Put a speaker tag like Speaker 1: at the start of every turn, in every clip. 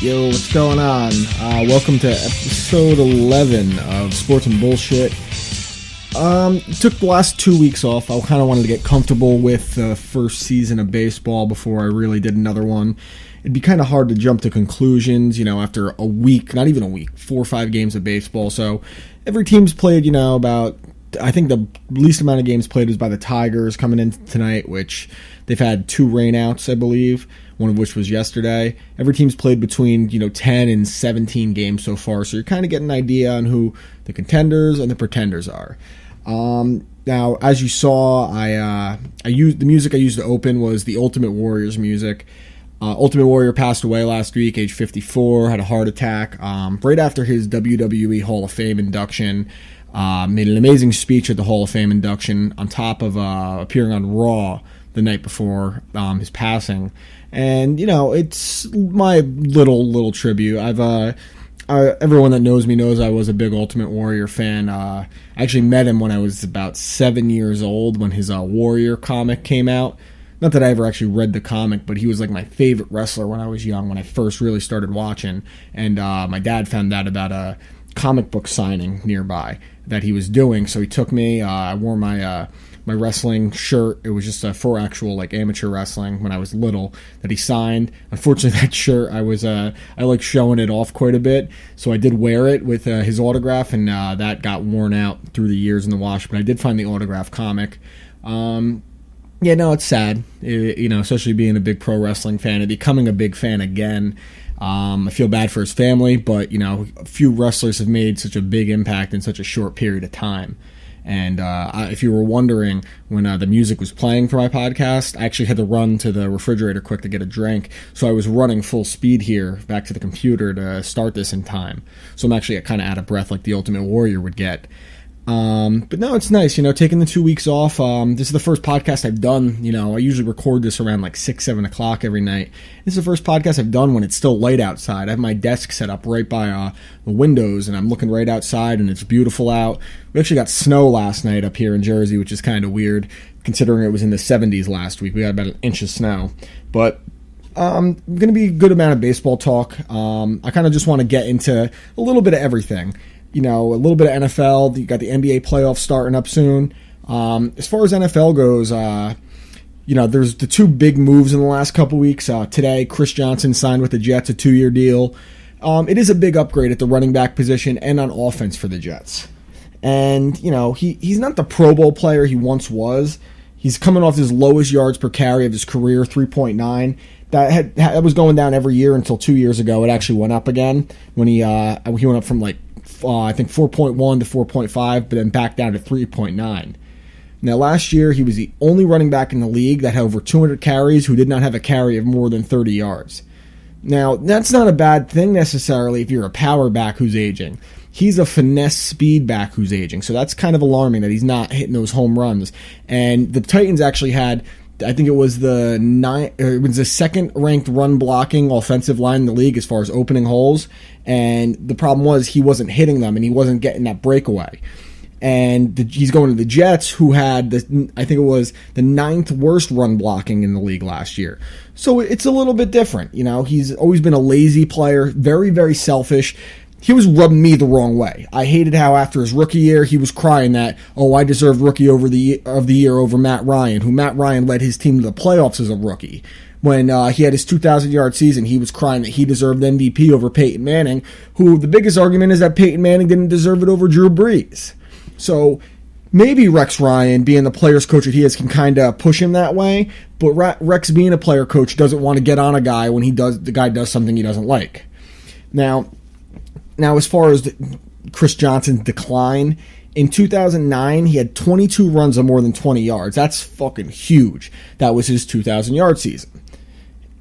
Speaker 1: Yo, what's going on? Welcome to episode 11 of Sports and Bullshit. Took the last 2 weeks off. I kind of wanted to get comfortable with the first season of baseball before I really did another one. It'd be kind of hard to jump to conclusions, after a week, not even a week, 4 or 5 games of baseball. So every team's played, about, I think the least amount of games played was by the Tigers coming in tonight, which they've had 2 rainouts, I believe, one of which was yesterday. Every team's played between 10 and 17 games so far, so you're kind of getting an idea on who the contenders and the pretenders are. Now, as you saw, I used the music I used to open was the Ultimate Warrior's music. Ultimate Warrior passed away last week, age 54, had a heart attack right after his WWE Hall of Fame induction. Made an amazing speech at the Hall of Fame induction on top of appearing on Raw the night before his passing. And, it's my little tribute. Everyone that knows me knows I was a big Ultimate Warrior fan. I actually met him when I was about 7 years old when his Warrior comic came out. Not that I ever actually read the comic, but he was like my favorite wrestler when I was young, when I first really started watching. And my dad found out about a comic book signing nearby that he was doing, so he took me. I wore my wrestling shirt. It was just for actual amateur wrestling when I was little that he signed. Unfortunately, that shirt I like showing it off quite a bit, so I did wear it with his autograph, and that got worn out through the years in the wash. But I did find the autograph comic. Yeah, no, it's sad, especially being a big pro wrestling fan and becoming a big fan again. I feel bad for his family, but, a few wrestlers have made such a big impact in such a short period of time. And if you were wondering, when the music was playing for my podcast, I actually had to run to the refrigerator quick to get a drink. So I was running full speed here back to the computer to start this in time. So I'm actually kind of out of breath like the Ultimate Warrior would get. But no, it's nice, taking the 2 weeks off. This is the first podcast I've done. I usually record this around 6, 7 o'clock every night. This is the first podcast I've done when it's still light outside. I have my desk set up right by the windows, and I'm looking right outside, and it's beautiful out. We actually got snow last night up here in Jersey, which is kind of weird, considering it was in the 70s last week. We got about an inch of snow. But going to be a good amount of baseball talk. I kind of just want to get into a little bit of everything. A little bit of NFL. You got the NBA playoffs starting up soon. As far as NFL goes, there's the 2 big moves in the last couple weeks. Today, Chris Johnson signed with the Jets, a 2-year deal. It is a big upgrade at the running back position and on offense for the Jets. And, he's not the Pro Bowl player he once was. He's coming off his lowest yards per carry of his career, 3.9. That was going down every year until 2 years ago. It actually went up again when he went up from I think 4.1 to 4.5, but then back down to 3.9. Now, last year, he was the only running back in the league that had over 200 carries who did not have a carry of more than 30 yards. Now, that's not a bad thing necessarily if you're a power back who's aging. He's a finesse speed back who's aging, so that's kind of alarming that he's not hitting those home runs. And the Titans actually had, I think it was the second-ranked run-blocking offensive line in the league as far as opening holes, and the problem was he wasn't hitting them, and he wasn't getting that breakaway. And he's going to the Jets, who had, I think it was the 9th worst run-blocking in the league last year. So it's a little bit different. He's always been a lazy player, very, very selfish. He was rubbing me the wrong way. I hated how after his rookie year, he was crying that, I deserved rookie of the year over Matt Ryan, who Matt Ryan led his team to the playoffs as a rookie. When he had his 2,000-yard season, he was crying that he deserved MVP over Peyton Manning, who the biggest argument is that Peyton Manning didn't deserve it over Drew Brees. So maybe Rex Ryan, being the player's coach that he is, can kind of push him that way, but Rex being a player coach doesn't want to get on a guy when the guy does something he doesn't like. Now, as far as Chris Johnson's decline, in 2009, he had 22 runs of more than 20 yards. That's fucking huge. That was his 2,000-yard season.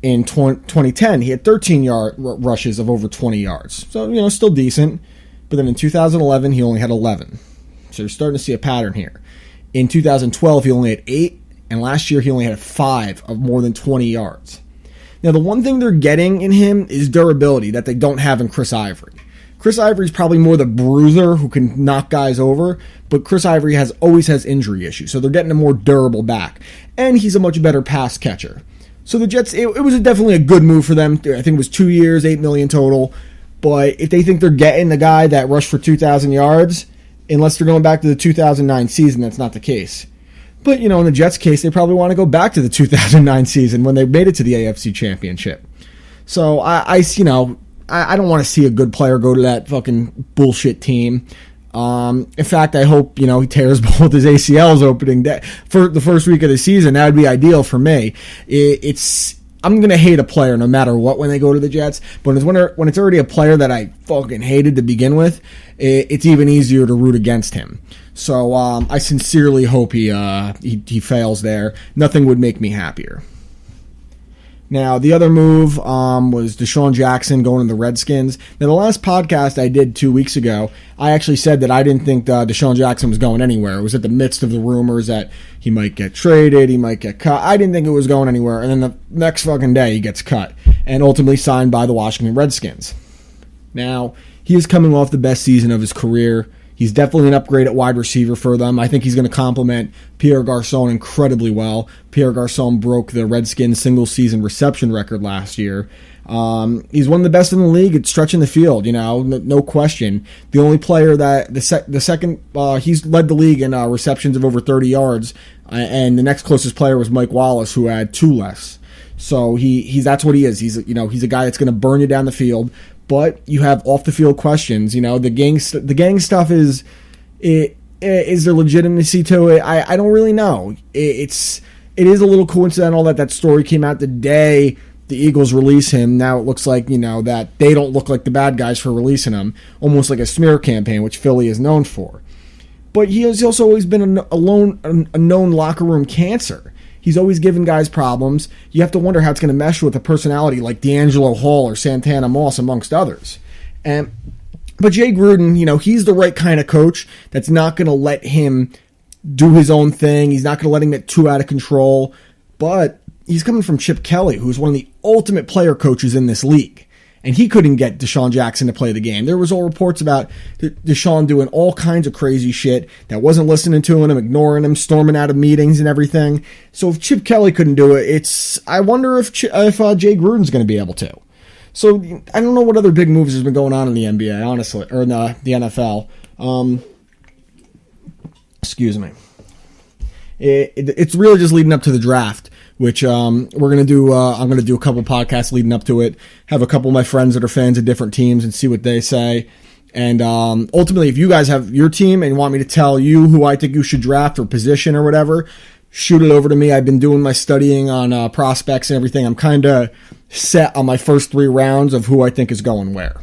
Speaker 1: In 2010, he had 13 rushes of over 20 yards. So, still decent. But then in 2011, he only had 11. So you're starting to see a pattern here. In 2012, he only had 8. And last year, he only had 5 of more than 20 yards. Now, the one thing they're getting in him is durability that they don't have in Chris Ivory. Chris Ivory is probably more the bruiser who can knock guys over, but Chris Ivory always has injury issues, so they're getting a more durable back. And he's a much better pass catcher. So the Jets, it was definitely a good move for them. I think it was 2 years, $8 million total. But if they think they're getting the guy that rushed for 2,000 yards, unless they're going back to the 2009 season, that's not the case. But, in the Jets' case, they probably want to go back to the 2009 season when they made it to the AFC Championship. So, I don't want to see a good player go to that fucking bullshit team. In fact, I hope, he tears both his ACLs opening day for the first week of the season. That would be ideal for me. I'm going to hate a player no matter what when they go to the Jets, but when it's already a player that I fucking hated to begin with, it's even easier to root against him. So I sincerely hope he fails there. Nothing would make me happier. Now, the other move was Deshaun Jackson going to the Redskins. Now, the last podcast I did 2 weeks ago, I actually said that I didn't think Deshaun Jackson was going anywhere. It was at the midst of the rumors that he might get traded, he might get cut. I didn't think it was going anywhere. And then the next fucking day, he gets cut and ultimately signed by the Washington Redskins. Now, he is coming off the best season of his career. He's definitely an upgrade at wide receiver for them. I think he's going to complement Pierre Garçon incredibly well. Pierre Garçon broke the Redskins single-season reception record last year. He's one of the best in the league at stretching the field, no question. The only player that he's led the league in receptions of over 30 yards, and the next closest player was Mike Wallace, who had 2 less. So that's what he is. He's a guy that's going to burn you down the field. But you have off the field questions. The gang stuff is there legitimacy to it? I don't really know. It is a little coincidental that story came out the day the Eagles release him. Now it looks like that they don't look like the bad guys for releasing him, almost like a smear campaign, which Philly is known for. But he has also always been a known locker room cancer. He's always given guys problems. You have to wonder how it's going to mesh with a personality like D'Angelo Hall or Santana Moss, amongst others. But Jay Gruden, he's the right kind of coach that's not going to let him do his own thing. He's not going to let him get too out of control. But he's coming from Chip Kelly, who's one of the ultimate player coaches in this league. And he couldn't get Deshaun Jackson to play the game. There was all reports about Deshaun doing all kinds of crazy shit that wasn't listening to him, ignoring him, storming out of meetings and everything. So if Chip Kelly couldn't do it, I wonder if Jay Gruden's going to be able to. So I don't know what other big moves has been going on in the NBA, honestly, or in the NFL. Excuse me. It's really just leading up to the draft, which we're gonna do. I'm gonna do a couple podcasts leading up to it. Have a couple of my friends that are fans of different teams and see what they say. And ultimately, if you guys have your team and want me to tell you who I think you should draft or position or whatever, shoot it over to me. I've been doing my studying on prospects and everything. I'm kind of set on my first 3 rounds of who I think is going where.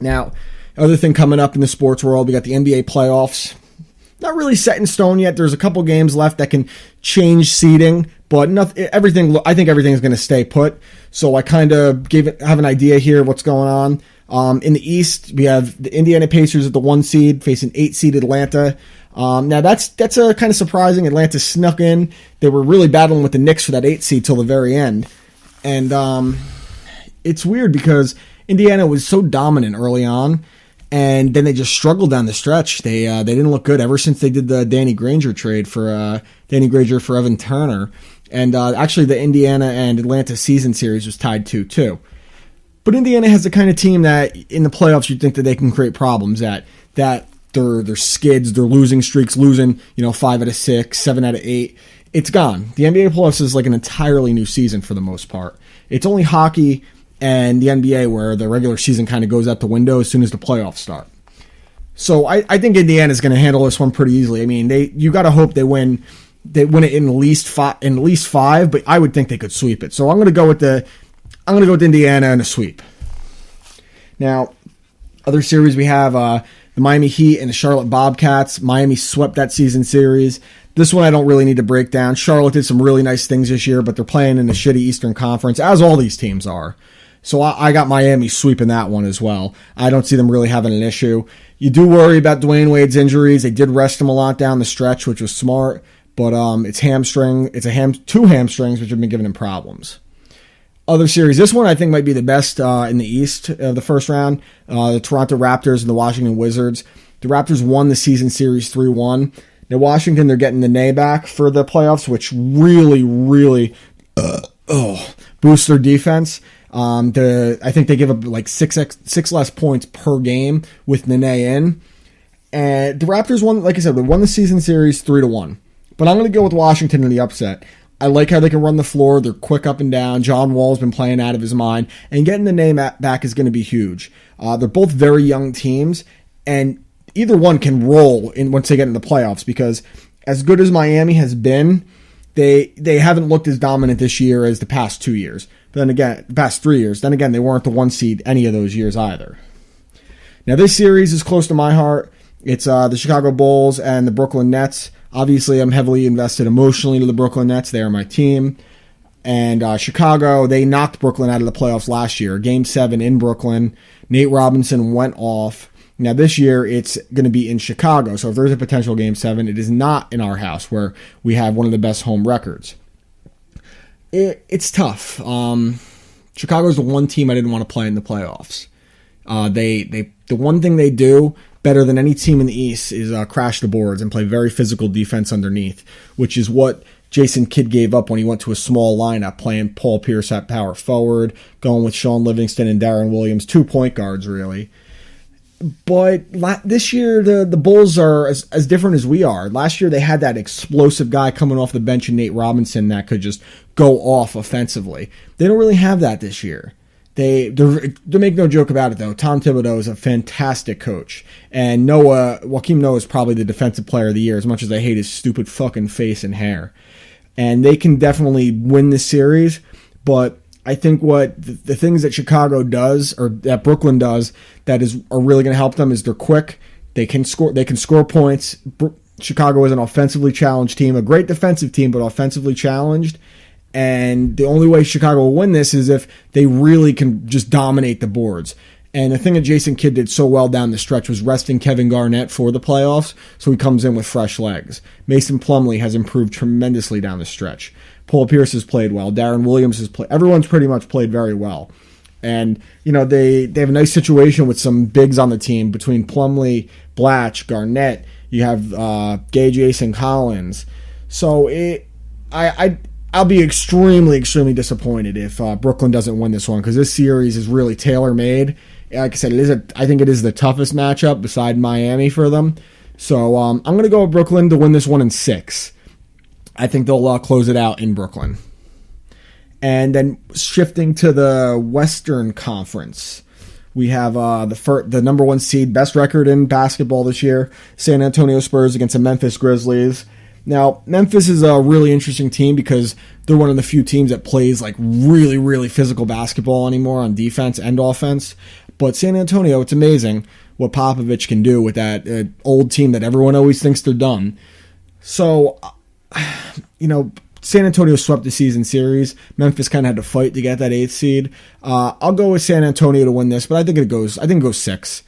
Speaker 1: Now, other thing coming up in the sports world, we got the NBA playoffs. Not really set in stone yet. There's a couple games left that can change seeding, but nothing. I think everything's going to stay put. So I kind of have an idea here of what's going on. In the East, we have the Indiana Pacers at the 1 seed facing 8 seed Atlanta. Now that's a kind of surprising. Atlanta snuck in. They were really battling with the Knicks for that 8 seed till the very end, and it's weird because Indiana was so dominant early on. And then they just struggled down the stretch. They didn't look good ever since they did the Danny Granger trade for Evan Turner. And actually the Indiana and Atlanta season series was tied 2-2. But Indiana has the kind of team that in the playoffs you'd think that they can create problems at. That they're skids, they're losing streaks, losing 5 out of 6, 7 out of 8. It's gone. The NBA playoffs is like an entirely new season for the most part. It's only hockey and the NBA where the regular season kind of goes out the window as soon as the playoffs start. So I think Indiana's going to handle this one pretty easily. I mean, you got to hope they win it in at least 5, but I would think they could sweep it. So I'm going to go with Indiana in a sweep. Now, other series we have the Miami Heat and the Charlotte Bobcats. Miami swept that season series. This one I don't really need to break down. Charlotte did some really nice things this year, but they're playing in a shitty Eastern Conference, as all these teams are. So I got Miami sweeping that one as well. I don't see them really having an issue. You do worry about Dwayne Wade's injuries. They did rest him a lot down the stretch, which was smart. But it's two hamstrings, which have been giving him problems. Other series, this one I think might be the best in the East of the first round. The Toronto Raptors and the Washington Wizards. The Raptors won the season series 3-1. Now Washington, they're getting the Nene back for the playoffs, which really, really boosts their defense. I think they give up like six less points per game with Nene in. And the Raptors won, like I said, they won the season series 3-1. But I'm going to go with Washington in the upset. I like how they can run the floor. They're quick up and down. John Wall's been playing out of his mind. And getting the Nene back is going to be huge. They're both very young teams. And either one can roll once they get in the playoffs. Because as good as Miami has been, they haven't looked as dominant this year as the past 2 years. But then again, the past 3 years. Then again, they weren't the 1 seed any of those years either. Now this series is close to my heart. It's the Chicago Bulls and the Brooklyn Nets. Obviously, I'm heavily invested emotionally to the Brooklyn Nets. They are my team. And Chicago, they knocked Brooklyn out of the playoffs last year. Game 7 in Brooklyn. Nate Robinson went off. Now, this year, it's going to be in Chicago. So if there's a potential Game 7, it is not in our house where we have one of the best home records. It's tough. Chicago's the one team I didn't want to play in the playoffs. The one thing they do better than any team in the East is crash the boards and play very physical defense underneath, which is what Jason Kidd gave up when he went to a small lineup, playing Paul Pierce at power forward, going with Sean Livingston and Darren Williams, 2 point guards, really. But this year, the Bulls are as different as we are. Last year, they had that explosive guy coming off the bench in Nate Robinson that could just go off offensively. They don't really have that this year. They make no joke about it, though. Tom Thibodeau is a fantastic coach. And Joakim Noah is probably the defensive player of the year, as much as I hate his stupid fucking face and hair. And they can definitely win this series, but I think what the things that Chicago does, or that Brooklyn does, are really going to help them is they're quick. They can score points. Chicago is an offensively challenged team, a great defensive team, but offensively challenged. And the only way Chicago will win this is if they really can just dominate the boards. And the thing that Jason Kidd did so well down the stretch was resting Kevin Garnett for the playoffs, so he comes in with fresh legs. Mason Plumlee has improved tremendously down the stretch. Paul Pierce has played well. Darren Williams has played. Everyone's pretty much played very well. And, they have a nice situation with some bigs on the team between Plumlee, Blatch, Garnett. You have Gay Jason Collins. So I'll be extremely, extremely disappointed if Brooklyn doesn't win this one, because this series is really tailor-made. Like I said, I think it is the toughest matchup beside Miami for them. So I'm going to go with Brooklyn to win this one in 6. I think they'll close it out in Brooklyn. And then shifting to the Western Conference, we have the number 1 seed, best record in basketball this year, San Antonio Spurs against the Memphis Grizzlies. Now, Memphis is a really interesting team because they're one of the few teams that plays like really, really physical basketball anymore on defense and offense. But San Antonio, it's amazing what Popovich can do with that old team that everyone always thinks they're done. So, San Antonio swept the season series. Memphis kind of had to fight to get that 8th seed. I'll go with San Antonio to win this, but I think it goes 6.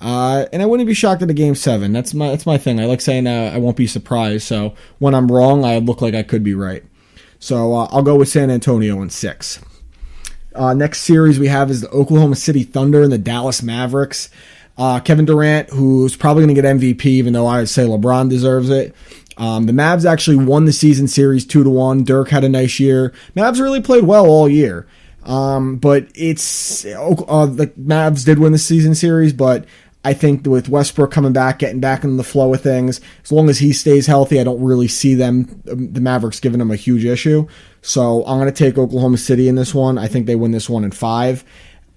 Speaker 1: And I wouldn't be shocked at a Game 7. That's my thing. I like saying I won't be surprised. So when I'm wrong, I look like I could be right. So I'll go with San Antonio in 6. Next series we have is the Oklahoma City Thunder and the Dallas Mavericks. Kevin Durant, who's probably going to get MVP, even though I would say LeBron deserves it. The Mavs actually won the season series 2-1. Dirk had a nice year. Mavs really played well all year. But it's the Mavs did win the season series, but I think with Westbrook coming back, getting back in the flow of things, as long as he stays healthy, I don't really see the Mavericks giving him a huge issue. So I'm going to take Oklahoma City in this one. I think they win this one in 5.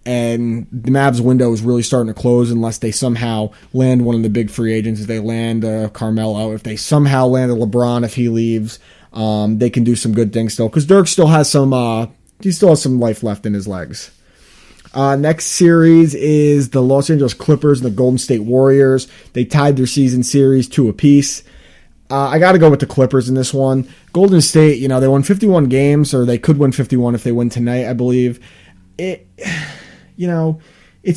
Speaker 1: And the Mavs window is really starting to close unless they somehow land one of the big free agents. If they land Carmelo, if they somehow land a LeBron if he leaves, they can do some good things still. Because Dirk still has some life left in his legs. Next series is the Los Angeles Clippers and the Golden State Warriors. They tied their season series 2 apiece. I got to go with the Clippers in this one. Golden State, they won 51 games, or they could win 51 if they win tonight, I believe. It's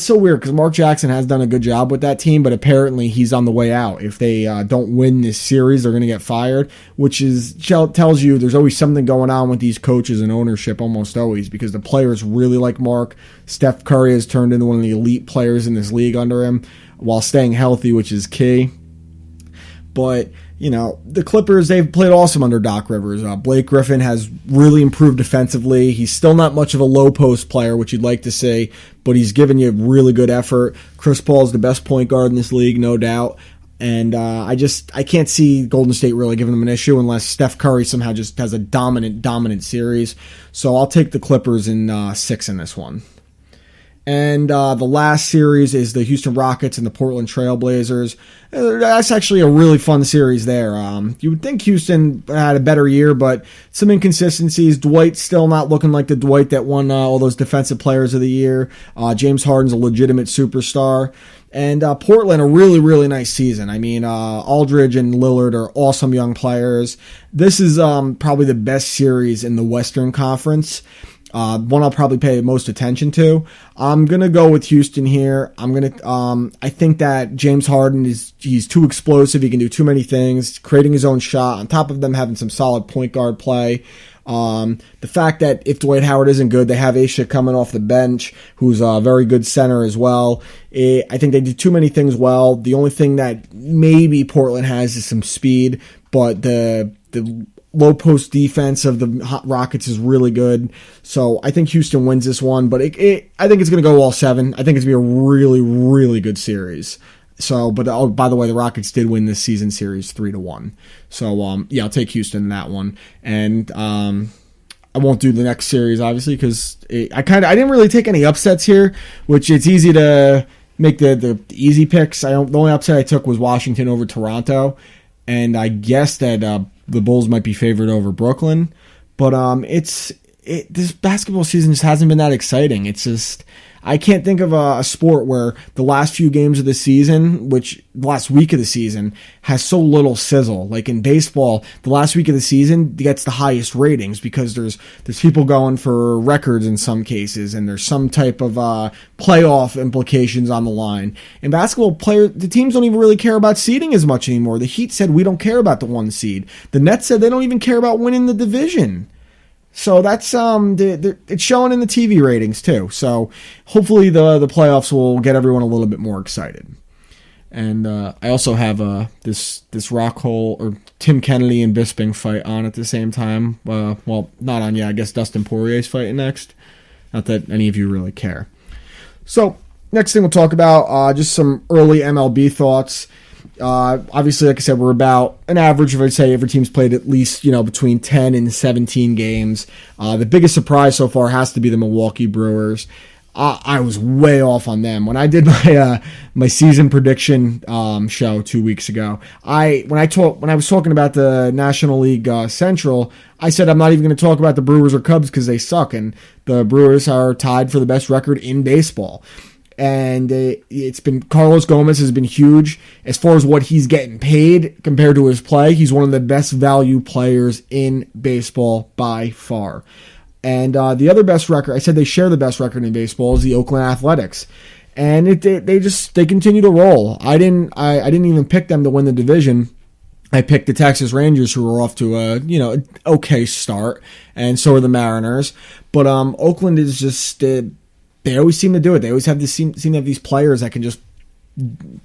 Speaker 1: so weird because Mark Jackson has done a good job with that team, but apparently he's on the way out. If they don't win this series, they're going to get fired, which tells you there's always something going on with these coaches and ownership, almost always, because the players really like Mark. Steph Curry has turned into one of the elite players in this league under him while staying healthy, which is key. But, the Clippers, they've played awesome under Doc Rivers. Blake Griffin has really improved defensively. He's still not much of a low post player, which you'd like to see, but he's given you really good effort. Chris Paul is the best point guard in this league, no doubt. And I can't see Golden State really giving them an issue unless Steph Curry somehow just has a dominant series. So I'll take the Clippers in 6 in this one. And the last series is the Houston Rockets and the Portland Trail Blazers. That's actually a really fun series there. You would think Houston had a better year, but some inconsistencies. Dwight's still not looking like the Dwight that won all those Defensive Players of the Year. James Harden's a legitimate superstar. And Portland, a really, really nice season. I mean, Aldridge and Lillard are awesome young players. This is probably the best series in the Western Conference. One I'll probably pay most attention to. I'm gonna go with Houston here. I think that James Harden he's too explosive. He can do too many things, creating his own shot. On top of them having some solid point guard play. The fact that if Dwight Howard isn't good, they have Aisha coming off the bench, who's a very good center as well. I think they do too many things well. The only thing that maybe Portland has is some speed, but the low post defense of the Rockets is really good. So I think Houston wins this one, but I think it's going to go all 7. I think it's going to be a really, really good series. So, but by the way, the Rockets did win this season series 3-1. So, I'll take Houston in that one. And I won't do the next series, obviously, because I didn't really take any upsets here, which it's easy to make the easy picks. The only upset I took was Washington over Toronto, and I guess that the Bulls might be favored over Brooklyn, but this basketball season just hasn't been that exciting. It's just I can't think of a sport where the last few games of the season, the last week of the season, has so little sizzle. Like in baseball, the last week of the season gets the highest ratings because there's people going for records in some cases, and there's some type of playoff implications on the line. In basketball, the teams don't even really care about seeding as much anymore. The Heat said we don't care about the 1 seed. The Nets said they don't even care about winning the division. So that's it's showing in the TV ratings too. So hopefully the playoffs will get everyone a little bit more excited. And I also have this Rockhold or Tim Kennedy and Bisping fight on at the same time. Well, not on yet. I guess Dustin Poirier's fighting next. Not that any of you really care. So next thing we'll talk about just some early MLB thoughts. Obviously, like I said, we're about an average of, I'd say, every team's played at least, between 10 and 17 games. The biggest surprise so far has to be the Milwaukee Brewers. I was way off on them. When I did my season prediction show 2 weeks ago, when I was talking about the National League Central, I said I'm not even going to talk about the Brewers or Cubs because they suck, and the Brewers are tied for the best record in baseball. And it's been Carlos Gomez has been huge as far as what he's getting paid compared to his play. He's one of the best value players in baseball by far. And the other best record, I said they share the best record in baseball, is the Oakland Athletics. And they continue to roll. I didn't even pick them to win the division. I picked the Texas Rangers, who were off to a okay start, and so are the Mariners. But Oakland is just they always seem to do it. They always seem to have these players that can just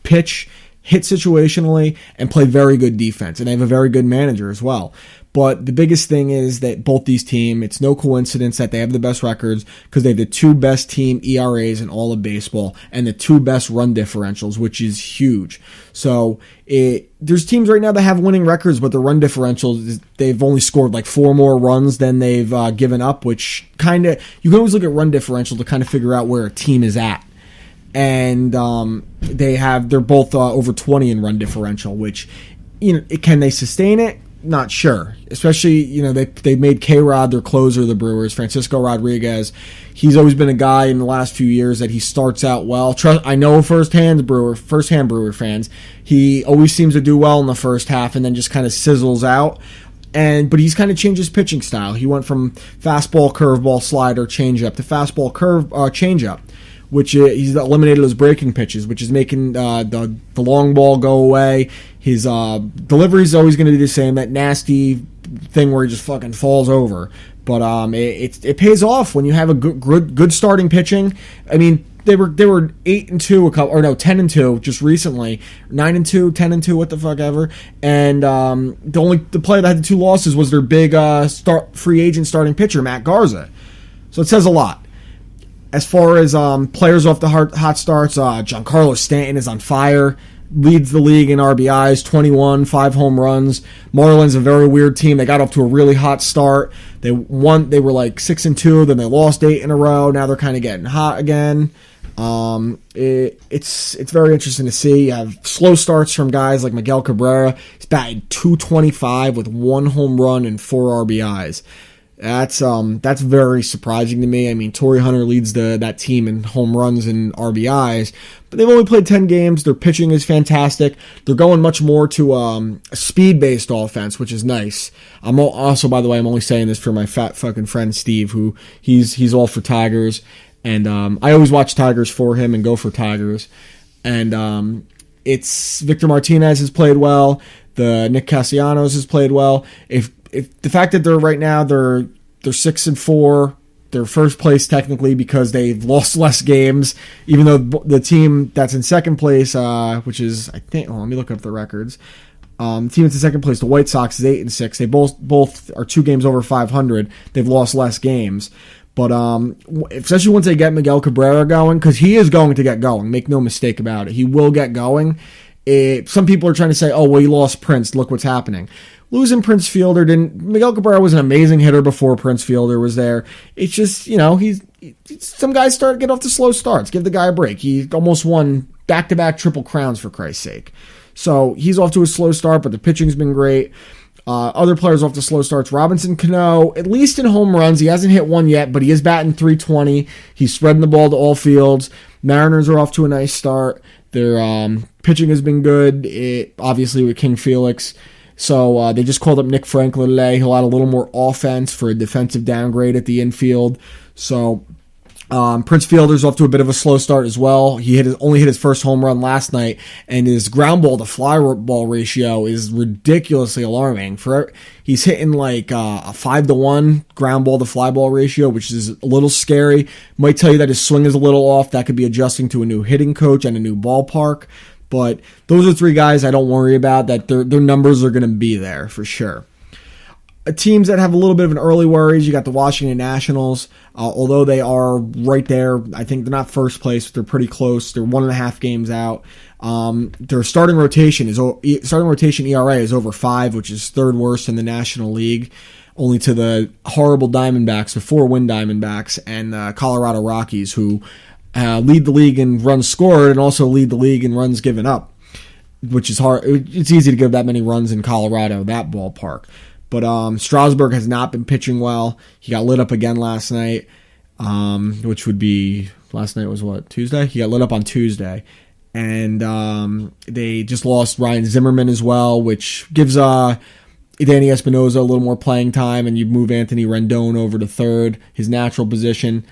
Speaker 1: pitch, hit situationally, and play very good defense. And they have a very good manager as well. But the biggest thing is that both these teams, it's no coincidence that they have the best records because they have the 2 best team ERAs in all of baseball and the 2 best run differentials, which is huge. So there's teams right now that have winning records, but the run differentials, they've only scored like 4 more runs than they've given up, which you can always look at run differential to kind of figure out where a team is at. And they're both over 20 in run differential, which, can they sustain it? not sure. Especially, they made K-Rod their closer, the Brewers, Francisco Rodriguez. He's always been a guy in the last few years that he starts out well. I know firsthand Brewer fans, he always seems to do well in the first half and then just kind of sizzles out. But he's kind of changed his pitching style. He went from fastball, curveball, slider, changeup to fastball, changeup, which he's eliminated his breaking pitches, which is making the long ball go away. His delivery is always going to be the same, that nasty thing where he just fucking falls over. But it pays off when you have a good starting pitching. I mean, they were 8-2 10-2 just recently, 9-2, 10-2, what the fuck ever. And the player that had the 2 losses was their big free agent starting pitcher, Matt Garza. So it says a lot. As far as players off the hot starts, Giancarlo Stanton is on fire. Leads the league in RBIs, 21, 5 home runs. Marlins, a very weird team. They got off to a really hot start. They were like 6-2, then they lost 8 in a row. Now they're kind of getting hot again. It's very interesting to see. You have slow starts from guys like Miguel Cabrera. He's batting .225 with 1 home run and 4 RBIs. That's very surprising to me. I mean, Torrey Hunter leads that team in home runs and RBIs, but they've only played 10 games. Their pitching is fantastic. They're going much more to a speed-based offense, which is nice. I'm also, by the way, I'm only saying this for my fat fucking friend Steve, who he's all for Tigers, and I always watch Tigers for him and go for Tigers. And it's Victor Martinez has played well. The Nick Castellanos has played well. If the fact that they're 6-4, they're first place technically because they've lost less games, even though the team that's in second place, which is let me look up the records. The team that's in second place, the White Sox, is 8-6. They both are 2 games over 500. They've lost less games, but especially once they get Miguel Cabrera going, because he is going to get going. Make no mistake about it, he will get going. Some people are trying to say, "Oh, well, he lost Prince. Look what's happening." Losing Prince Fielder didn't. Miguel Cabrera was an amazing hitter before Prince Fielder was there. It's just, some guys get off to slow starts. Give the guy a break. He almost won back-to-back Triple Crowns, for Christ's sake. So he's off to a slow start, but the pitching's been great. Other players off to slow starts. Robinson Cano, at least in home runs, he hasn't hit one yet, but he is batting .320. He's spreading the ball to all fields. Mariners are off to a nice start. Their pitching has been good, obviously with King Felix. So they just called up Nick Franklin today. He'll add a little more offense for a defensive downgrade at the infield. So Prince Fielder's off to a bit of a slow start as well. He only hit his first home run last night, and his ground ball to fly ball ratio is ridiculously alarming. He's hitting like a 5-1 ground ball to fly ball ratio, which is a little scary. Might tell you that his swing is a little off. That could be adjusting to a new hitting coach and a new ballpark. But those are 3 guys I don't worry about, that their numbers are going to be there for sure. Teams that have a little bit of an early worries, you got the Washington Nationals. Although they are right there, I think they're not first place, but they're pretty close. They're 1.5 games out. Their starting rotation ERA is over 5, which is 3rd worst in the National League, only to the horrible Diamondbacks, the 4-win Diamondbacks, and the Colorado Rockies, who lead the league in runs scored and also lead the league in runs given up, which is hard. It's easy to give that many runs in Colorado, that ballpark. But Strasburg has not been pitching well. He got lit up again last night, which would be, last night was what, Tuesday? He got lit up on Tuesday. And they just lost Ryan Zimmerman as well, which gives Danny Espinosa a little more playing time, and you move Anthony Rendon over to 3rd, his natural position.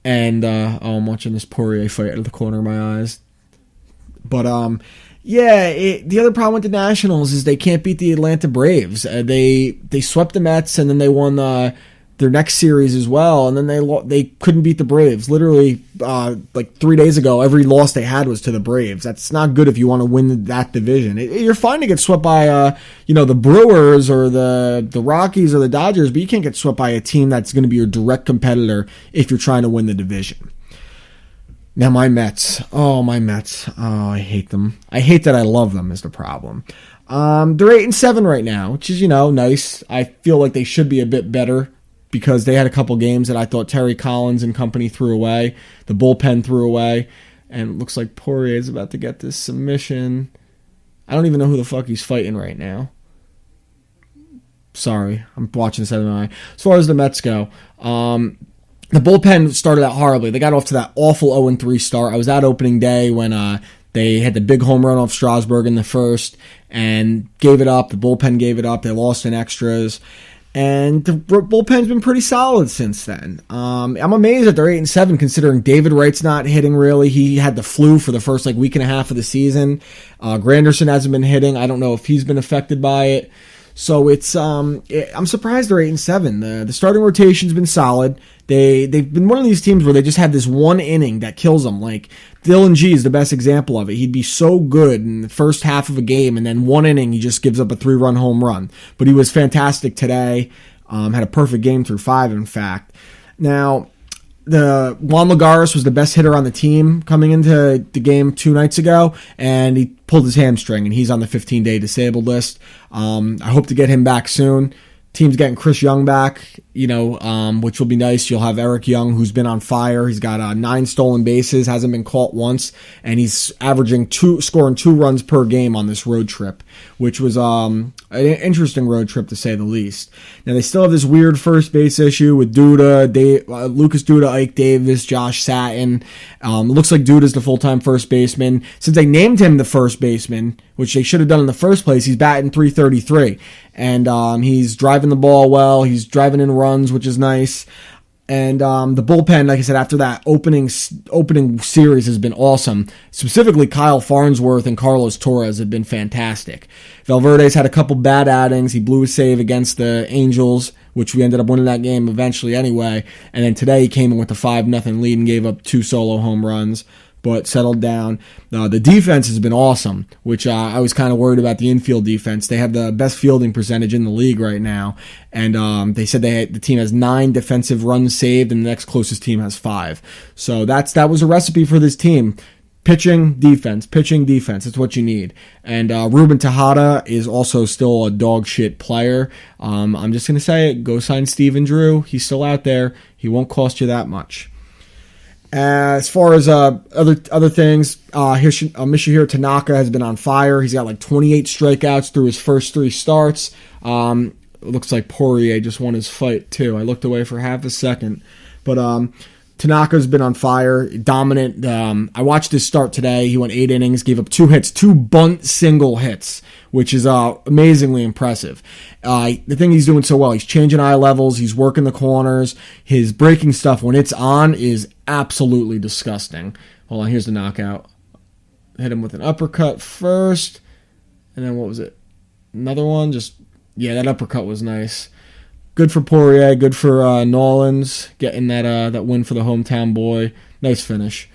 Speaker 1: And I'm watching this Poirier fight out of the corner of my eyes. But the other problem with the Nationals is they can't beat the Atlanta Braves. They swept the Mets, and then they won their next series as well, and then they couldn't beat the Braves. Literally, like 3 days ago, every loss they had was to the Braves. That's not good if you want to win that division. You're fine to get swept by the Brewers or the Rockies or the Dodgers, but you can't get swept by a team that's going to be your direct competitor if you're trying to win the division. Now my Mets. Oh, I hate them. I hate that I love them is the problem. They're 8-7 right now, which is, nice. I feel like they should be a bit better because they had a couple games that I thought Terry Collins and company threw away. The bullpen threw away. And it looks like Poirier is about to get this submission. I don't even know who the fuck he's fighting right now. Sorry, I'm watching this out of my eye. As far as the Mets go, the bullpen started out horribly. They got off to that awful 0-3 start. I was at opening day when they had the big home run off Strasburg in the first and gave it up. The bullpen gave it up. They lost in extras. And the bullpen's been pretty solid since then. I'm amazed that they're 8-7 considering David Wright's not hitting really. He had the flu for the first week and a half of the season. Granderson hasn't been hitting. I don't know if he's been affected by it. So it's I'm surprised they're 8-7. The starting rotation's been solid. They've been one of these teams where they just have this one inning that kills them. Like Dylan G is the best example of it. He'd be so good in the first half of a game, and then one inning he just gives up a 3-run home run. But he was fantastic today. Had a perfect game through 5, in fact. Now, the Juan Lagares was the best hitter on the team coming into the game 2 nights ago, and he pulled his hamstring, and he's on the 15-day disabled list. I hope to get him back soon. Team's getting Chris Young back, which will be nice. You'll have Eric Young, who's been on fire. He's got 9 stolen bases, hasn't been caught once, and he's scoring 2 runs per game on this road trip, which was an interesting road trip to say the least. Now, they still have this weird first base issue with Duda, Lucas Duda, Ike Davis, Josh Satin. It looks like Duda's the full-time first baseman. Since they named him the first baseman, which they should have done in the first place, he's batting .333. And he's driving the ball well. He's driving in runs, which is nice. And the bullpen, like I said, after that opening series has been awesome. Specifically, Kyle Farnsworth and Carlos Torres have been fantastic. Valverde's had a couple bad outings. He blew a save against the Angels, which we ended up winning that game eventually anyway. And then today he came in with a 5-0 lead and gave up 2 solo home runs, but settled down. The defense has been awesome, which I was kind of worried about the infield defense. They have the best fielding percentage in the league right now, and they said the team has 9 defensive runs saved, and the next closest team has 5. So that was a recipe for this team. Pitching, defense. That's what you need. And Ruben Tejada is also still a dog shit player. I'm just going to say it. Go sign Steven Drew. He's still out there. He won't cost you that much. As far as other things, Masahiro Tanaka has been on fire. He's got 28 strikeouts through his first 3 starts. It looks like Poirier just won his fight too. I looked away for half a second, but Tanaka's been on fire, dominant. I watched his start today. He went 8 innings, gave up 2 hits, 2 bunt single hits, which is amazingly impressive. The thing he's doing so well, he's changing eye levels, he's working the corners. His breaking stuff, when it's on, is absolutely disgusting. Hold on, here's the knockout. Hit him with an uppercut first, and then what was it? Another one? That uppercut was nice. Good for Poirier, good for Nolans, getting that win for the hometown boy. Nice finish.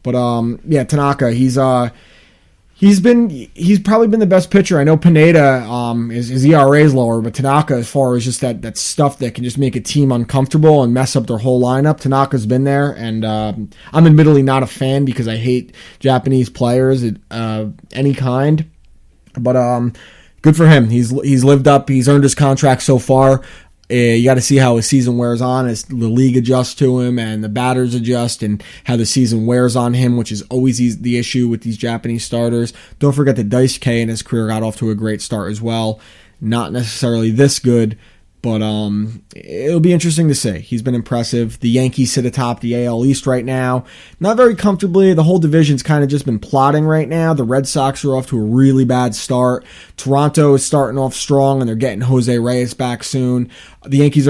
Speaker 1: But Tanaka, he's probably been the best pitcher. I know Pineda, his ERA is lower, but Tanaka, as far as just that stuff that can just make a team uncomfortable and mess up their whole lineup, Tanaka's been there. And I'm admittedly not a fan because I hate Japanese players any kind. But good for him. He's lived up. He's earned his contract so far. You got to see how his season wears on as the league adjusts to him and the batters adjust and how the season wears on him, which is always the issue with these Japanese starters. Don't forget that Daisuke in his career got off to a great start as well. Not necessarily this good, but it'll be interesting to see. He's been impressive. The Yankees sit atop the AL East right now. Not very comfortably. The whole division's kind of just been plodding right now. The Red Sox are off to a really bad start. Toronto is starting off strong, and they're getting Jose Reyes back soon. The Yankees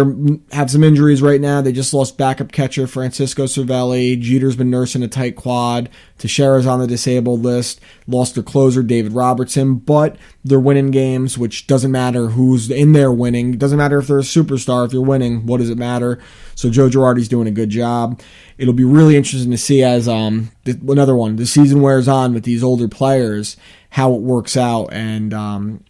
Speaker 1: have some injuries right now. They just lost backup catcher Francisco Cervelli. Jeter's been nursing a tight quad. Teixeira's on the disabled list. Lost their closer, David Robertson. But they're winning games, which doesn't matter who's in there winning. It doesn't matter if they're a superstar. If you're winning, what does it matter? So Joe Girardi's doing a good job. It'll be really interesting to see as another one. The season wears on with these older players, how it works out and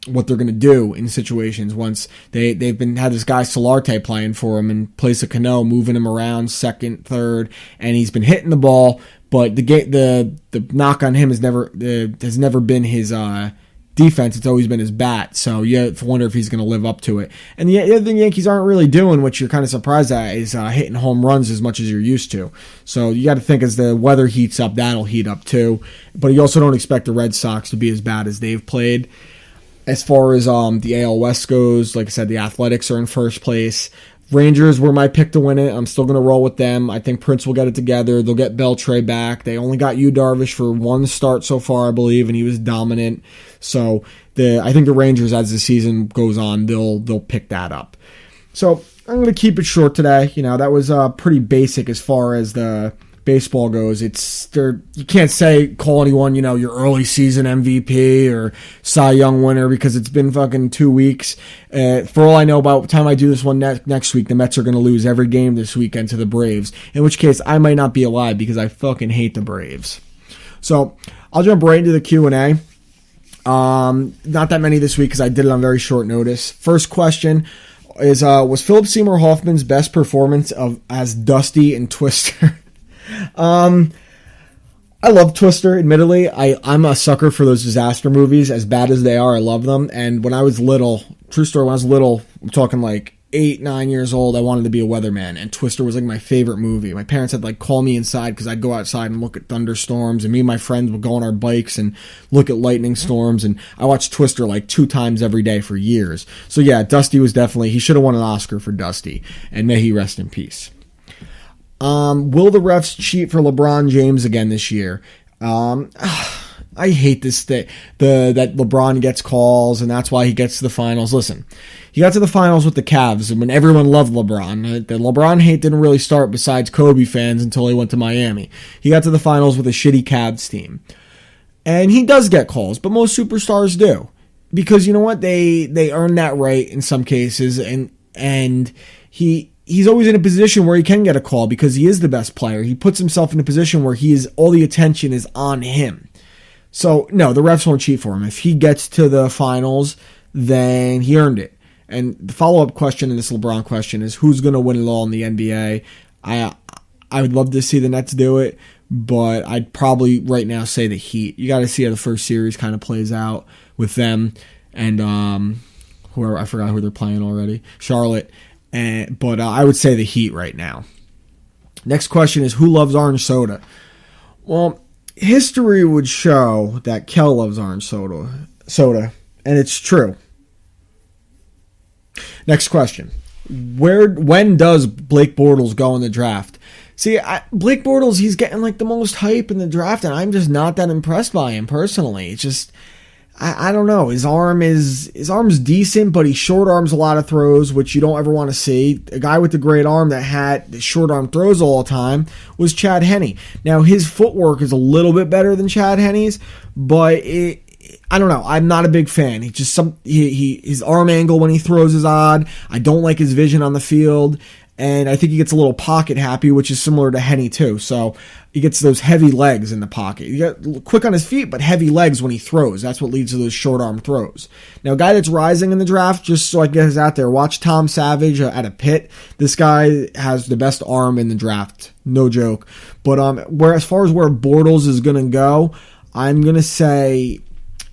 Speaker 1: what they're going to do in situations once they've had this guy Solarte playing for him in place of Cano, moving him around second, third, and he's been hitting the ball. But the knock on him has never been his defense. It's always been his bat. So you have to wonder if he's going to live up to it. And the other thing the Yankees aren't really doing, which you're kind of surprised at, is hitting home runs as much as you're used to. So you got to think as the weather heats up, that'll heat up too. But you also don't expect the Red Sox to be as bad as they've played. As far as the AL West goes, like I said, the Athletics are in first place. Rangers were my pick to win it. I'm still going to roll with them. I think Prince will get it together. They'll get Beltre back. They only got Yu Darvish for one start so far, I believe, and he was dominant. So I think the Rangers, as the season goes on, they'll pick that up. So I'm going to keep it short today. That was pretty basic as far as the baseball goes. You can't call anyone, your early season MVP or Cy Young winner because it's been fucking 2 weeks. For all I know, by the time I do this one next week, the Mets are going to lose every game this weekend to the Braves, in which case I might not be alive because I fucking hate the Braves. So I'll jump right into the Q&A. Not that many this week because I did it on very short notice. First question is, was Philip Seymour Hoffman's best performance as Dusty in Twister? I love Twister, admittedly. I'm a sucker for those disaster movies. As bad as they are, I love them. And when I was little, true story, when I was little, I'm talking like 8, 9 years old, I wanted to be a weatherman. And Twister was like my favorite movie. My parents had like call me inside because I'd go outside and look at thunderstorms. And me and my friends would go on our bikes and look at lightning storms. And I watched Twister like 2 times every day for years. So yeah, Dusty was he should have won an Oscar for Dusty. And may he rest in peace. Will the refs cheat for LeBron James again this year? I hate this thing, that LeBron gets calls and that's why he gets to the finals. Listen, he got to the finals with the Cavs when everyone loved LeBron. The LeBron hate didn't really start besides Kobe fans until he went to Miami. He got to the finals with a shitty Cavs team. And he does get calls, but most superstars do. Because you know what? They earn that right in some cases, and he's always in a position where he can get a call because he is the best player. He puts himself in a position where all the attention is on him. So, no, the refs won't cheat for him. If he gets to the finals, then he earned it. And the follow-up question in this LeBron question is, who's going to win it all in the NBA? I would love to see the Nets do it, but I'd probably right now say the Heat. You got to see how the first series kind of plays out with them and whoever, I forgot who they're playing already, Charlotte. But I would say the Heat right now. Next question is, who loves orange soda? Well, history would show that Kel loves orange soda, and it's true. Next question. When does Blake Bortles go in the draft? See, Blake Bortles, he's getting like the most hype in the draft, and I'm just not that impressed by him personally. It's just, I don't know. His arm's decent, but he short arms a lot of throws, which you don't ever want to see. A guy with the great arm that had the short arm throws all the time was Chad Henne. Now, his footwork is a little bit better than Chad Henne's, but I don't know. I'm not a big fan. His arm angle when he throws is odd. I don't like his vision on the field. And I think he gets a little pocket happy, which is similar to Henne too. So he gets those heavy legs in the pocket. He got quick on his feet, but heavy legs when he throws. That's what leads to those short arm throws. Now, a guy that's rising in the draft, just so I get us out there, watch Tom Savage at a Pitt. This guy has the best arm in the draft. No joke. But as far as where Bortles is going to go, I'm going to say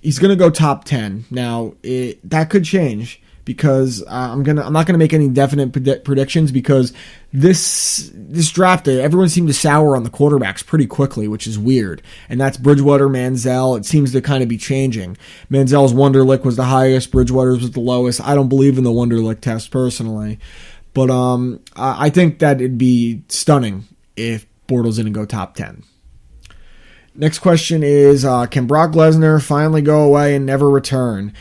Speaker 1: he's going to go top 10. Now, that could change, because I'm not gonna make any definite predictions, because this draft day everyone seemed to sour on the quarterbacks pretty quickly, which is weird. And that's Bridgewater, Manziel. It seems to kind of be changing. Manziel's Wonderlic was the highest, Bridgewater's was the lowest. I don't believe in the Wonderlic test personally, but I think that it'd be stunning if Bortles didn't go top 10. Next question is, can Brock Lesnar finally go away and never return?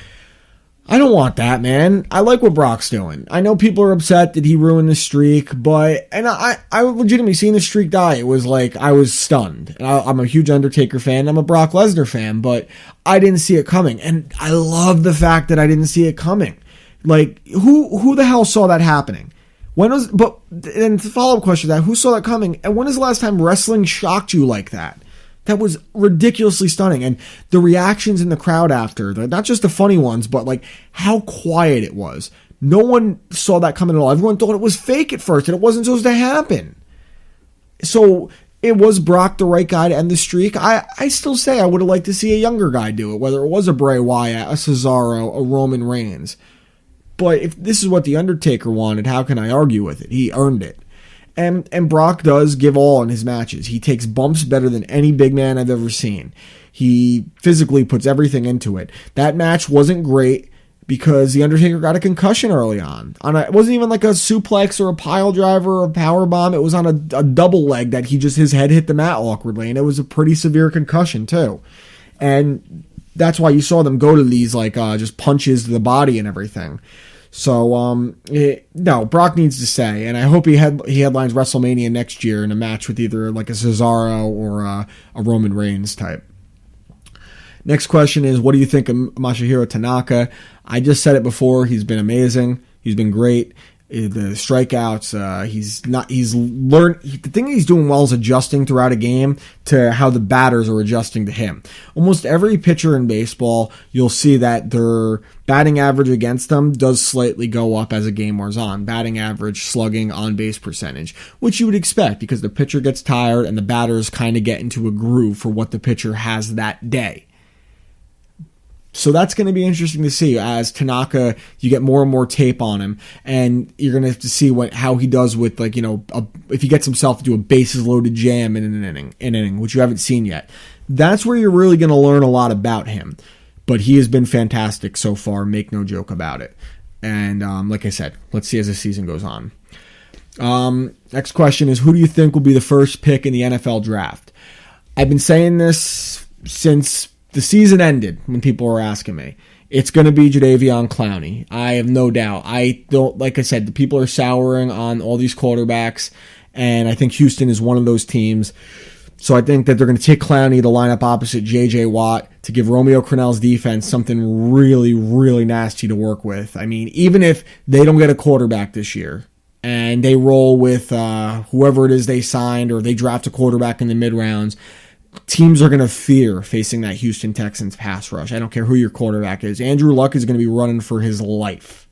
Speaker 1: I don't want that, man. I like what Brock's doing. I know people are upset that he ruined the streak, and I legitimately seen the streak die. It was like, I was stunned. I'm a huge Undertaker fan. I'm a Brock Lesnar fan, but I didn't see it coming. And I love the fact that I didn't see it coming. Like, who the hell saw that happening? And the follow-up question to that, who saw that coming? And when is the last time wrestling shocked you like that? That was ridiculously stunning. And the reactions in the crowd after, not just the funny ones, but like how quiet it was. No one saw that coming at all. Everyone thought it was fake at first and it wasn't supposed to happen. So it was Brock the right guy to end the streak. I still say I would have liked to see a younger guy do it, whether it was a Bray Wyatt, a Cesaro, a Roman Reigns. But if this is what The Undertaker wanted, how can I argue with it? He earned it. And Brock does give all in his matches. He takes bumps better than any big man I've ever seen. He physically puts everything into it. That match wasn't great because The Undertaker got a concussion early on. It wasn't even like a suplex or a pile driver or a power bomb. It was on a double leg that his head hit the mat awkwardly, and it was a pretty severe concussion too. And that's why you saw them go to these just punches to the body and everything. So, no, Brock needs to stay, and I hope he headlines WrestleMania next year in a match with either like a Cesaro or a Roman Reigns type. Next question is, what do you think of Masahiro Tanaka? I just said it before. He's been amazing. He's been great. The strikeouts, the thing he's doing well is adjusting throughout a game to how the batters are adjusting to him. Almost every pitcher in baseball, you'll see that their batting average against them does slightly go up as a game wears on. Batting average, slugging, on base percentage, which you would expect because the pitcher gets tired and the batters kind of get into a groove for what the pitcher has that day. So that's going to be interesting to see as Tanaka, you get more and more tape on him, and you're going to have to see how he does with if he gets himself to do a bases loaded jam in an inning, which you haven't seen yet. That's where you're really going to learn a lot about him. But he has been fantastic so far, make no joke about it. And like I said, let's see as the season goes on. Next question is, who do you think will be the first pick in the NFL draft? I've been saying this since the season ended when people were asking me. It's going to be Jadeveon Clowney. I have no doubt. Like I said, the people are souring on all these quarterbacks, and I think Houston is one of those teams. So I think that they're going to take Clowney to line up opposite J.J. Watt to give Romeo Crennel's defense something really, really nasty to work with. I mean, even if they don't get a quarterback this year and they roll with whoever it is they signed or they draft a quarterback in the mid-rounds, teams are going to fear facing that Houston Texans pass rush. I don't care who your quarterback is. Andrew Luck is going to be running for his life.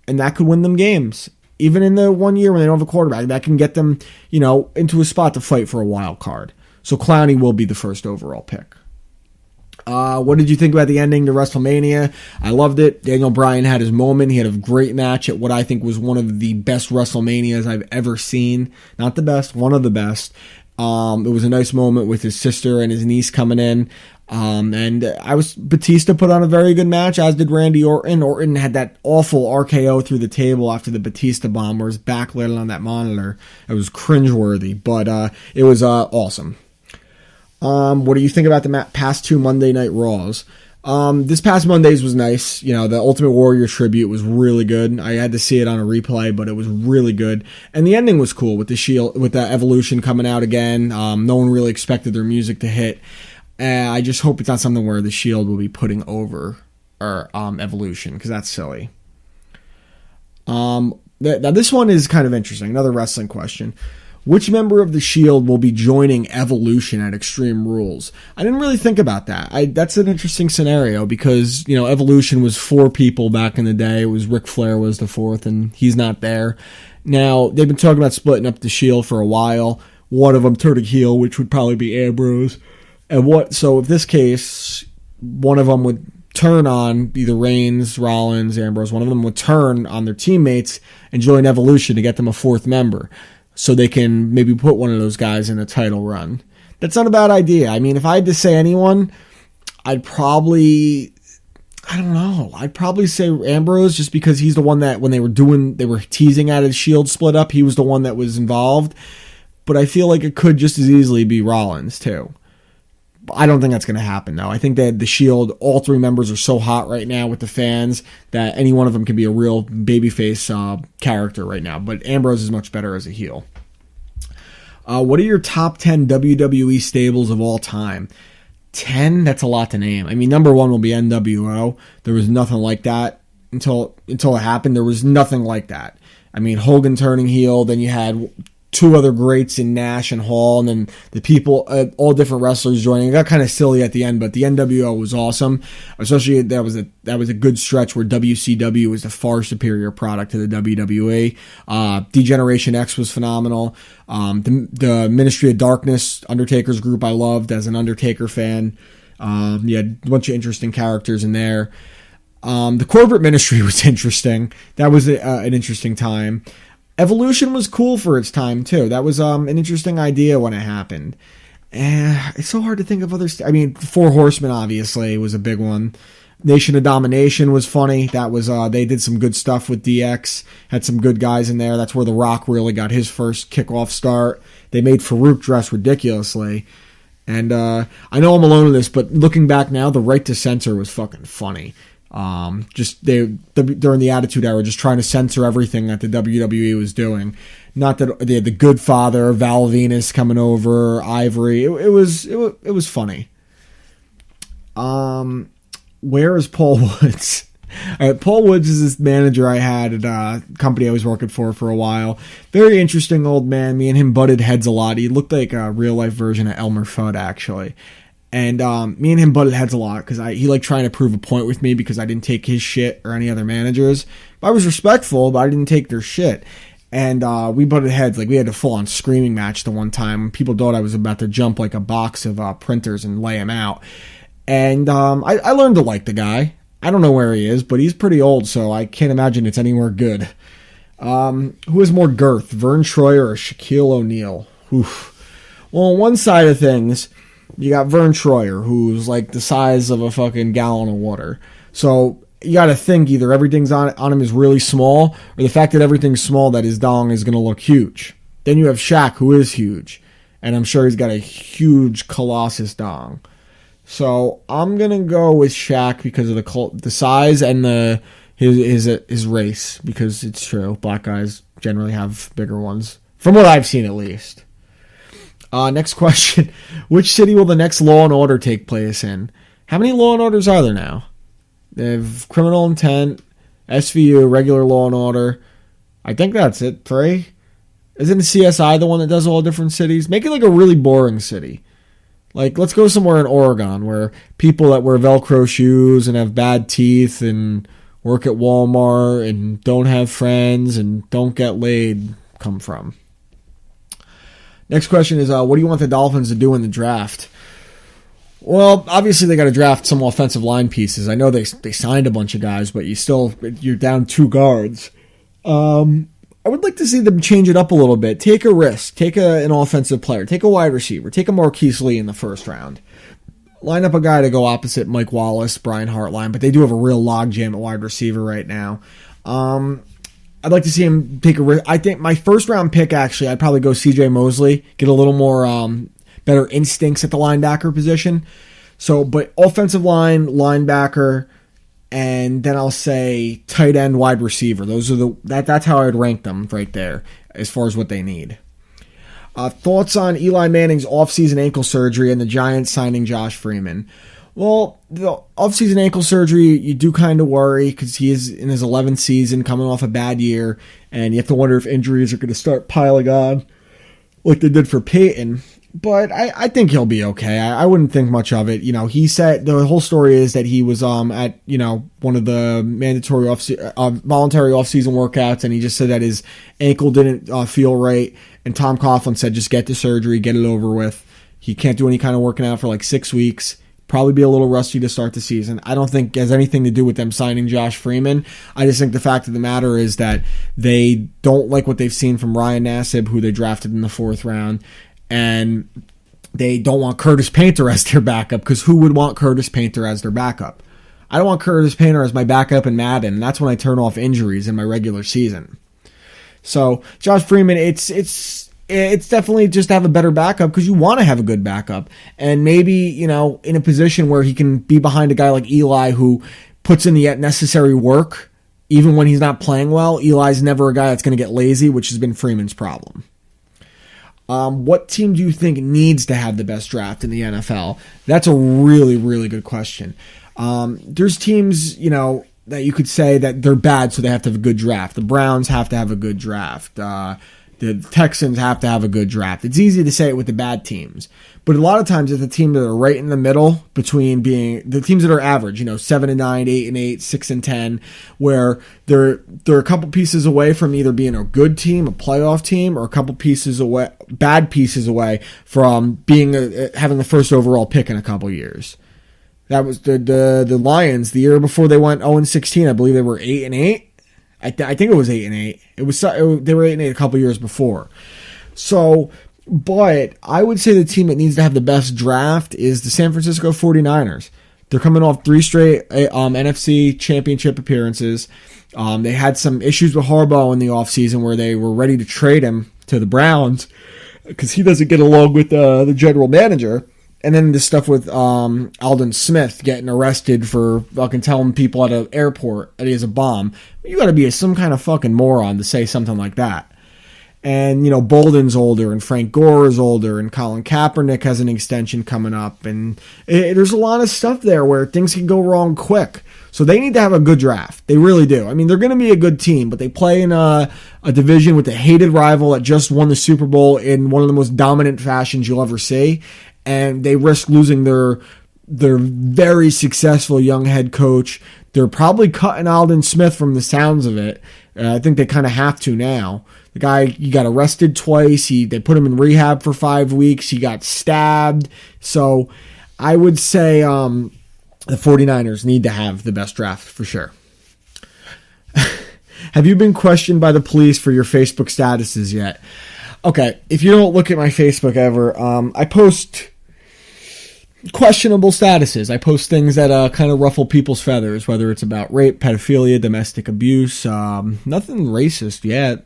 Speaker 1: And that could win them games. Even in the 1 year when they don't have a quarterback, that can get them, into a spot to fight for a wild card. So Clowney will be the first overall pick. What did you think about the ending to WrestleMania? I loved it. Daniel Bryan had his moment. He had a great match at what I think was one of the best WrestleManias I've ever seen. Not the best, one of the best. It was a nice moment with his sister and his niece coming in. Batista put on a very good match, as did Randy Orton. Orton had that awful RKO through the table after the Batista bomb where his back landed on that monitor. It was cringeworthy, but it was awesome. What do you think about the past two Monday Night Raws? This past Monday's was nice. The Ultimate Warrior tribute was really good. I had to see it on a replay, but it was really good. And the ending was cool with the Shield, with the Evolution coming out again. No one really expected their music to hit. I just hope it's not something where the Shield will be putting over Evolution, because that's silly. Now this one is kind of interesting. Another wrestling question. Which member of the Shield will be joining Evolution at Extreme Rules? I didn't really think about that. That's an interesting scenario because, Evolution was 4 people back in the day. It was Ric Flair was the 4th, and he's not there. Now, they've been talking about splitting up the Shield for a while. One of them turning heel, which would probably be Ambrose. So if this case, one of them would turn on either Reigns, Rollins, Ambrose. One of them would turn on their teammates and join Evolution to get them a 4th member, so they can maybe put one of those guys in a title run. That's not a bad idea. I mean, if I had to say anyone, I'd probably say Ambrose, just because he's the one that when they were teasing at his Shield split up, he was the one that was involved. But I feel like it could just as easily be Rollins too. I don't think that's going to happen, though. I think that the Shield, all 3 members are so hot right now with the fans that any one of them can be a real babyface character right now. But Ambrose is much better as a heel. What are your top 10 WWE stables of all time? 10? That's a lot to name. I mean, number 1 will be NWO. There was nothing like that until it happened. There was nothing like that. I mean, Hogan turning heel, then you had 2 other greats in Nash and Hall, and then the people, all different wrestlers joining. It got kind of silly at the end, but the NWO was awesome. Especially that was a good stretch where WCW was the far superior product to the WWE. D-Generation X was phenomenal. The Ministry of Darkness, Undertaker's group, I loved as an Undertaker fan. You had a bunch of interesting characters in there. The Corporate Ministry was interesting. That was an interesting time. Evolution was cool for its time too. That was an interesting idea when it happened. It's so hard to think of others. I mean, Four Horsemen obviously was a big one. Nation of Domination was funny. That was they did some good stuff with DX. Had some good guys in there. That's where The Rock really got his first kickoff start. They made Farouk dress ridiculously. And I know I'm alone in this, but looking back now, the Right to Censor was fucking funny. During the Attitude Era, just trying to censor everything that the WWE was doing. Not that they had the Good Father, Val Venus coming over, Ivory. It was funny. Where is Paul Woods? All right, Paul Woods is this manager I had at a company I was working for a while. Very interesting old man. Me and him butted heads a lot. He looked like a real life version of Elmer Fudd, actually. And me and him butted heads a lot because he liked trying to prove a point with me because I didn't take his shit or any other managers. I was respectful, but I didn't take their shit. And we butted heads. Like, we had a full-on screaming match the one time. People thought I was about to jump like a box of printers and lay him out. And I learned to like the guy. I don't know where he is, but he's pretty old, so I can't imagine it's anywhere good. Who has more girth, Vern Troyer or Shaquille O'Neal? Oof. Well, on one side of things, you got Vern Troyer, who's like the size of a fucking gallon of water. So you got to think either everything's on him is really small, or the fact that everything's small that his dong is going to look huge. Then you have Shaq, who is huge, and I'm sure he's got a huge colossus dong. So I'm gonna go with Shaq because of the size and his race, because it's true, black guys generally have bigger ones, from what I've seen at least. Next question: which city will the next Law and Order take place in? How many Law and Orders are there now? They have Criminal Intent, SVU, regular Law and Order. I think that's it. 3. Isn't CSI the one that does all different cities? Make it like a really boring city. Like, let's go somewhere in Oregon where people that wear Velcro shoes and have bad teeth and work at Walmart and don't have friends and don't get laid come from. Next question is, what do you want the Dolphins to do in the draft? Well, obviously they got to draft some offensive line pieces. I know they signed a bunch of guys, but you're down 2 guards. I would like to see them change it up a little bit. Take a risk. Take an offensive player. Take a wide receiver. Take a Marquise Lee in the first round. Line up a guy to go opposite Mike Wallace, Brian Hartline, but they do have a real logjam at wide receiver right now. I'd like to see him take a risk. I think my first round pick, actually, I'd probably go CJ Mosley, get a little more better instincts at the linebacker position. So, but offensive line, linebacker, and then I'll say tight end, wide receiver. That's how I'd rank them right there as far as what they need. Thoughts on Eli Manning's offseason ankle surgery and the Giants signing Josh Freeman? Well, the offseason ankle surgery, you do kind of worry because he is in his 11th season, coming off a bad year, and you have to wonder if injuries are going to start piling on like they did for Peyton. But I think he'll be okay. I wouldn't think much of it. You know, he said the whole story is that he was at one of the mandatory voluntary off-season workouts, and he just said that his ankle didn't feel right. And Tom Coughlin said, just get the surgery, get it over with. He can't do any kind of working out for like 6 weeks. Probably be a little rusty to start the season. I don't think it has anything to do with them signing Josh Freeman. I just think the fact of the matter is that they don't like what they've seen from Ryan Nassib, who they drafted in the 4th round. And they don't want Curtis Painter as their backup, because who would want Curtis Painter as their backup? I don't want Curtis Painter as my backup in Madden, and that's when I turn off injuries in my regular season. So Josh Freeman, it's definitely just to have a better backup, because you want to have a good backup. And maybe, in a position where he can be behind a guy like Eli who puts in the necessary work, even when he's not playing well. Eli's never a guy that's going to get lazy, which has been Freeman's problem. What team do you think needs to have the best draft in the NFL? That's a really, really good question. There's teams, that you could say that they're bad, so they have to have a good draft. The Browns have to have a good draft. The Texans have to have a good draft. It's easy to say it with the bad teams, but a lot of times it's the teams that are right in the middle between being the teams that are average, 7-9, 8-8, 6-10, where they're a couple pieces away from either being a good team, a playoff team, or a couple pieces away, bad pieces away from being having the first overall pick in a couple years. That was the Lions the year before they went 0-16. I believe they were 8-8. I think it was 8-8. They were 8-8 a couple years before. So, but I would say the team that needs to have the best draft is the San Francisco 49ers. They're coming off 3 straight NFC championship appearances. They had some issues with Harbaugh in the offseason where they were ready to trade him to the Browns because he doesn't get along with the general manager. And then this stuff with Aldon Smith getting arrested for fucking telling people at an airport that he has a bomb. You got to be some kind of fucking moron to say something like that. And, Bolden's older, and Frank Gore is older, and Colin Kaepernick has an extension coming up. And there's a lot of stuff there where things can go wrong quick. So they need to have a good draft. They really do. I mean, they're going to be a good team, but they play in a division with a hated rival that just won the Super Bowl in one of the most dominant fashions you'll ever see. And they risk losing their very successful young head coach. They're probably cutting Aldon Smith from the sounds of it. I think they kind of have to now. The guy, he got arrested twice. They put him in rehab for 5 weeks. He got stabbed. So I would say the 49ers need to have the best draft for sure. Have you been questioned by the police for your Facebook statuses yet? Okay, if you don't look at my Facebook ever, I post questionable statuses. I post things that kind of ruffle people's feathers, whether it's about rape, pedophilia, domestic abuse, nothing racist yet.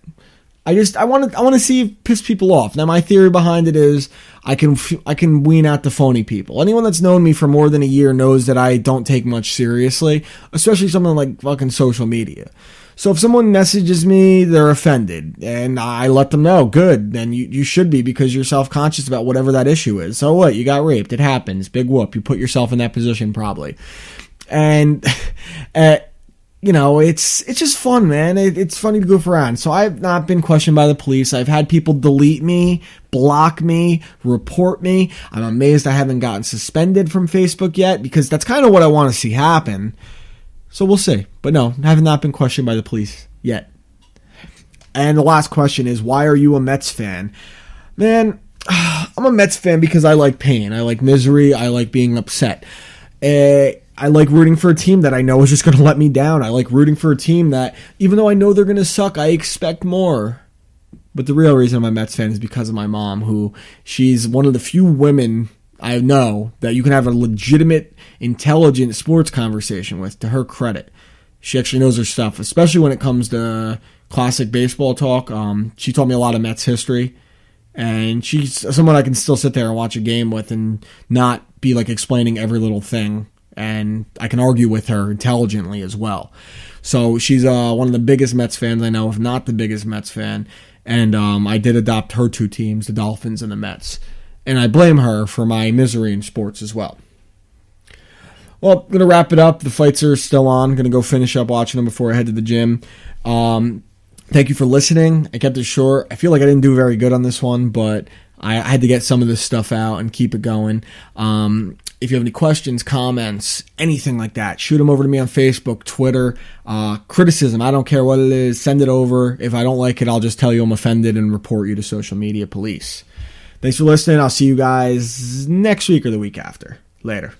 Speaker 1: I want to see it piss people off. Now, my theory behind it is I can wean out the phony people. Anyone that's known me for more than a year knows that I don't take much seriously, especially something like fucking social media. So if someone messages me, they're offended, and I let them know, good, then you should be, because you're self-conscious about whatever that issue is. So what? You got raped. It happens. Big whoop. You put yourself in that position probably. And it's just fun, man. It's funny to goof around. So I've not been questioned by the police. I've had people delete me, block me, report me. I'm amazed I haven't gotten suspended from Facebook yet, because that's kind of what I want to see happen. So we'll see. But no, I have not been questioned by the police yet. And the last question is, why are you a Mets fan? Man, I'm a Mets fan because I like pain. I like misery. I like being upset. I like rooting for a team that I know is just going to let me down. I like rooting for a team that, even though I know they're going to suck, I expect more. But the real reason I'm a Mets fan is because of my mom, she's one of the few women I know that you can have a legitimate, intelligent sports conversation with, to her credit. She actually knows her stuff, especially when it comes to classic baseball talk. She taught me a lot of Mets history, and she's someone I can still sit there and watch a game with and not be like explaining every little thing, and I can argue with her intelligently as well. So she's one of the biggest Mets fans I know, if not the biggest Mets fan, and I did adopt her 2 teams, the Dolphins and the Mets. And I blame her for my misery in sports as well. Well, I'm going to wrap it up. The fights are still on. I'm going to go finish up watching them before I head to the gym. Thank you for listening. I kept it short. I feel like I didn't do very good on this one, but I had to get some of this stuff out and keep it going. If you have any questions, comments, anything like that, shoot them over to me on Facebook, Twitter. Criticism, I don't care what it is. Send it over. If I don't like it, I'll just tell you I'm offended and report you to social media police. Thanks for listening. I'll see you guys next week or the week after. Later.